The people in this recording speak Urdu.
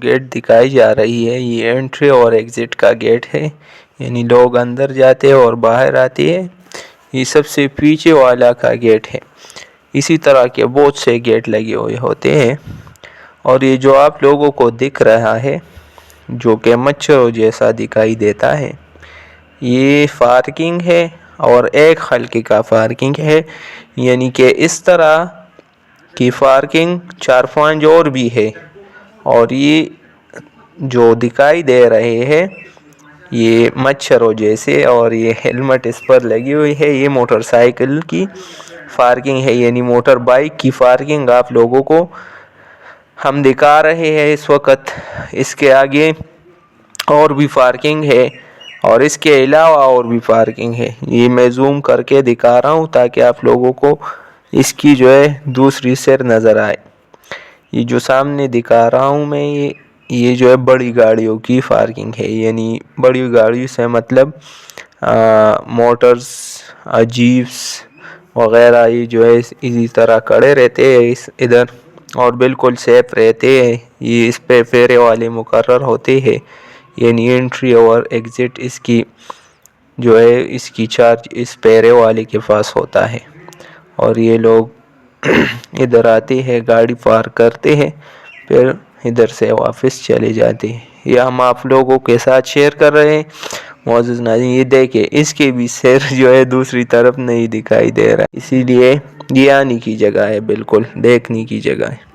گیٹ دکھائی جا رہی ہے یہ انٹری اور ایگزٹ کا گیٹ ہے، یعنی لوگ اندر جاتے ہیں اور باہر آتے ہیں۔ یہ سب سے پیچھے والا کا گیٹ ہے۔ اسی طرح کے بہت سے گیٹ لگے ہوئے ہوتے ہیں، اور یہ جو آپ لوگوں کو دکھ رہا ہے جو کہ مچھروں جیسا دکھائی دیتا ہے، یہ پارکنگ ہے اور ایک خلقے کا پارکنگ ہے، یعنی کہ اس طرح کی پارکنگ 4-5 اور بھی ہے۔ اور یہ جو دکھائی دے رہے ہیں یہ مچھروں جیسے، اور یہ ہیلمٹ اس پر لگی ہوئی ہے۔ یہ موٹر سائیکل کی پارکنگ ہے، یعنی موٹر بائک کی پارکنگ آپ لوگوں کو ہم دکھا رہے ہیں اس وقت۔ اس کے آگے اور بھی پارکنگ ہے، اور اس کے علاوہ اور بھی پارکنگ ہے۔ یہ میں زوم کر کے دکھا رہا ہوں تاکہ آپ لوگوں کو اس کی جو ہے دوسری سیر نظر آئے۔ یہ جو سامنے دکھا رہا ہوں میں یہ جو ہے بڑی گاڑیوں کی پارکنگ ہے، یعنی بڑی گاڑی سے مطلب موٹرز، جیپس وغیرہ، یہ جو ہے اسی طرح کھڑے رہتے ہیں ادھر اور بالکل سیف رہتے ہیں۔ یہ اس پہ پھیرے والے مقرر ہوتے ہیں، یعنی انٹری اور ایگزٹ اس کی جو ہے اس کی چارج اس پھیرے والے کے پاس ہوتا ہے، اور یہ لوگ ادھر آتے ہیں، گاڑی پارک کرتے ہیں، پھر ادھر سے واپس چلے جاتے ہیں۔ یہ ہم آپ لوگوں کے ساتھ شیئر کر رہے ہیں۔ معزز ناظرین یہ دیکھیں اس کے بھی سیر جو ہے دوسری طرف نہیں دکھائی دے رہا ہے، اسی لیے یہ آنے کی جگہ ہے، بالکل دیکھنے کی جگہ ہے۔